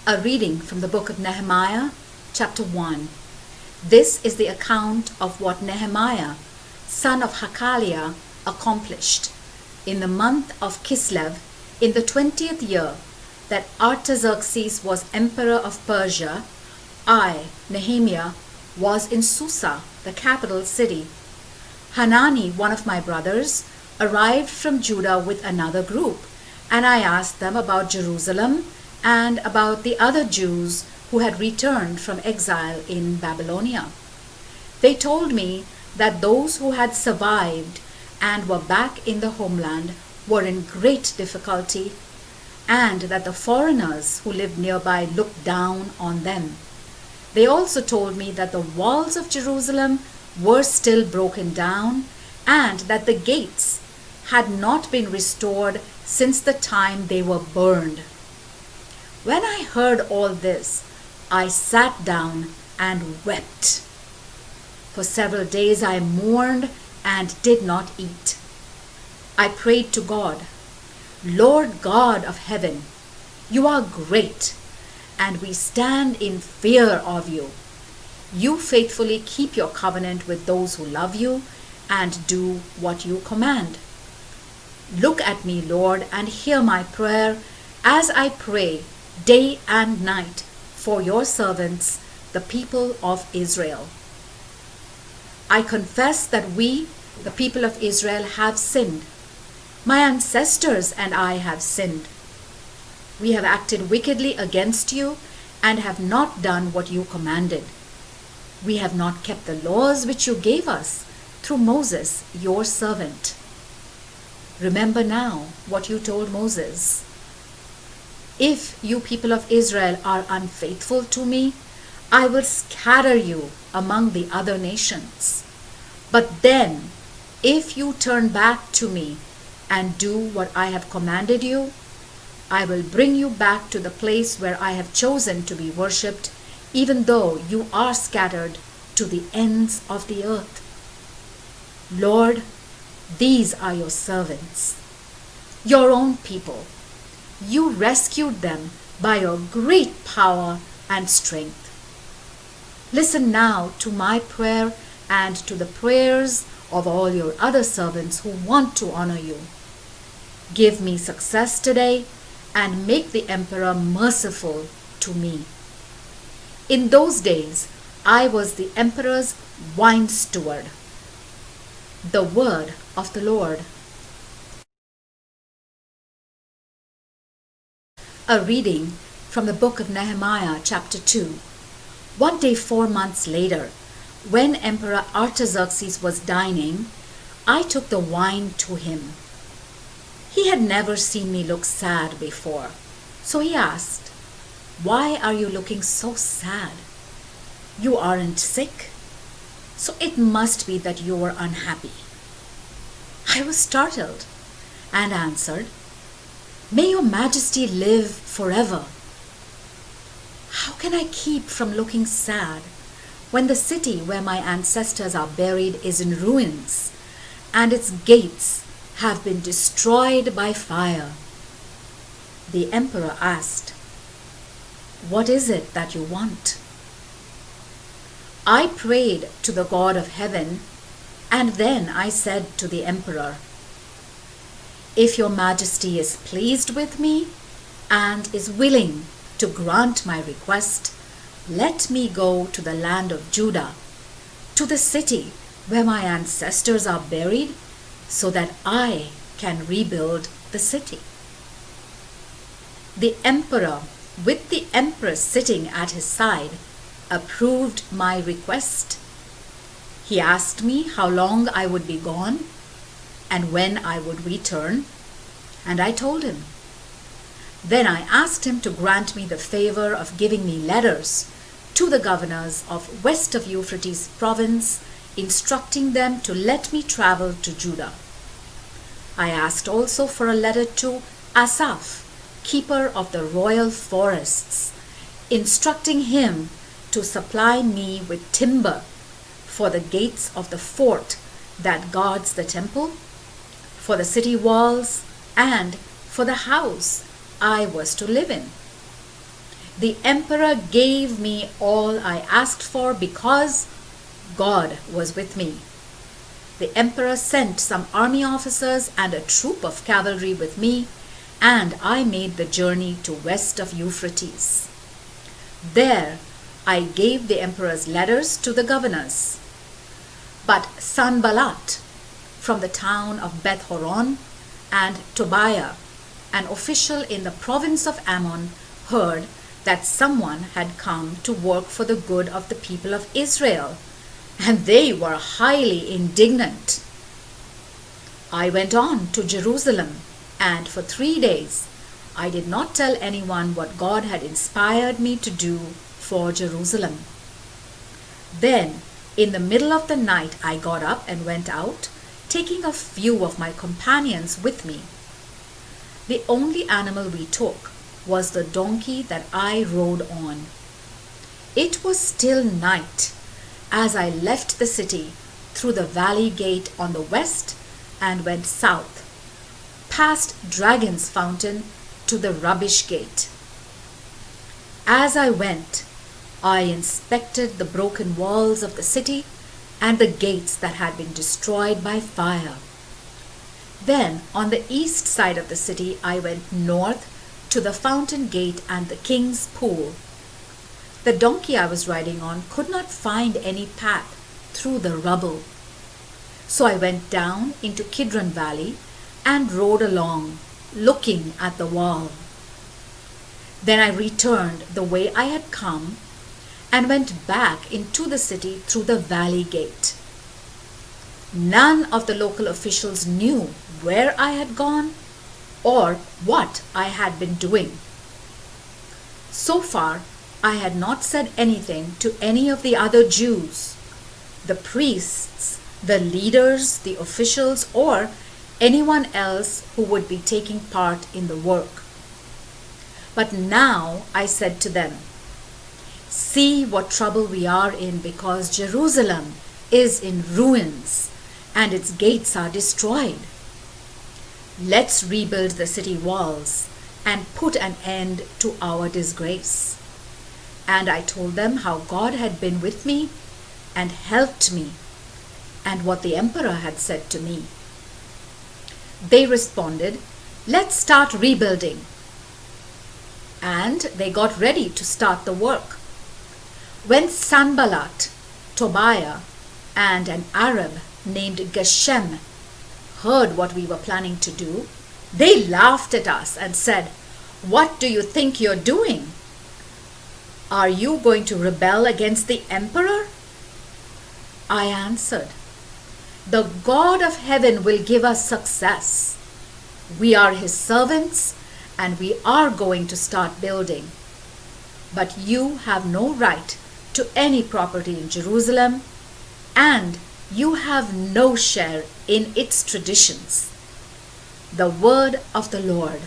A reading from the book of Nehemiah, chapter 1. This is the account of what Nehemiah, son of Hakaliah, accomplished in the month of Kislev, in the 20th year that Artaxerxes was emperor of Persia. I, Nehemiah, was in Susa, the capital city. Hanani, one of my brothers, arrived from Judah with another group, and I asked them about Jerusalem and about the other Jews who had returned from exile in Babylonia. They told me that those who had survived and were back in the homeland were in great difficulty, and that the foreigners who lived nearby looked down on them. They also told me that the walls of Jerusalem were still broken down, and that the gates had not been restored since the time they were burned. When I heard all this, I sat down and wept. For several days I mourned and did not eat. I prayed to God, Lord God of heaven, you are great, and we stand in fear of you. You faithfully keep your covenant with those who love you and do what you command. Look at me, Lord, and hear my prayer as I pray day and night for your servants, the people of Israel. I confess that we, the people of Israel, have sinned. My ancestors and I have sinned. We have acted wickedly against you and have not done what you commanded. We have not kept the laws which you gave us through Moses, your servant. Remember now what you told Moses. If you people of Israel are unfaithful to me, I will scatter you among the other nations. But then, if you turn back to me and do what I have commanded you, I will bring you back to the place where I have chosen to be worshipped, even though you are scattered to the ends of the earth. Lord, these are your servants, your own people. You rescued them by your great power and strength. Listen now to my prayer and to the prayers of all your other servants who want to honor you. Give me success today and make the emperor merciful to me. In those days, I was the emperor's wine steward. The word of the Lord. A reading from the book of Nehemiah, chapter 2. One day 4 months later, when Emperor Artaxerxes was dining, I took the wine to him. He had never seen me look sad before, so he asked, "Why are you looking so sad? You aren't sick, so it must be that you are unhappy." I was startled and answered, "May your majesty live forever. How can I keep from looking sad when the city where my ancestors are buried is in ruins and its gates have been destroyed by fire?" The emperor asked, "What is it that you want?" I prayed to the God of heaven, and then I said to the emperor, "If your majesty is pleased with me and is willing to grant my request, let me go to the land of Judah, to the city where my ancestors are buried, so that I can rebuild the city." The emperor, with the empress sitting at his side, approved my request. He asked me how long I would be gone and when I would return, and I told him. Then I asked him to grant me the favor of giving me letters to the governors of west of Euphrates province, instructing them to let me travel to Judah. I asked also for a letter to Asaph, keeper of the royal forests, instructing him to supply me with timber for the gates of the fort that guards the temple, for the city walls, and for the house I was to live in. The emperor gave me all I asked for because God was with me. The emperor sent some army officers and a troop of cavalry with me, and I made the journey to west of Euphrates. There I gave the emperor's letters to the governors. But Sanballat from the town of Beth Horon and Tobiah, an official in the province of Ammon, heard that someone had come to work for the good of the people of Israel, and they were highly indignant. I went on to Jerusalem, and for 3 days I did not tell anyone what God had inspired me to do for Jerusalem. Then, in the middle of the night, I got up and went out, taking a few of my companions with me. The only animal we took was the donkey that I rode on. It was still night as I left the city through the valley gate on the west and went south, past Dragon's Fountain to the rubbish gate. As I went, I inspected the broken walls of the city and the gates that had been destroyed by fire. Then, on the east side of the city, I went north to the fountain gate and the king's pool. The donkey I was riding on could not find any path through the rubble. So I went down into Kidron Valley and rode along, looking at the wall. Then I returned the way I had come and went back into the city through the valley gate. None of the local officials knew where I had gone or what I had been doing. So far, I had not said anything to any of the other Jews, the priests, the leaders, the officials, or anyone else who would be taking part in the work. But now I said to them, "See what trouble we are in because Jerusalem is in ruins and its gates are destroyed. Let's rebuild the city walls and put an end to our disgrace." And I told them how God had been with me and helped me and what the emperor had said to me. They responded, "Let's start rebuilding." And they got ready to start the work. When Sanballat, Tobiah, and an Arab named Geshem heard what we were planning to do, they laughed at us and said, "What do you think you're doing? Are you going to rebel against the emperor?" I answered, "The God of heaven will give us success. We are his servants and we are going to start building. But you have no right to any property in Jerusalem, and you have no share in its traditions." The word of the Lord.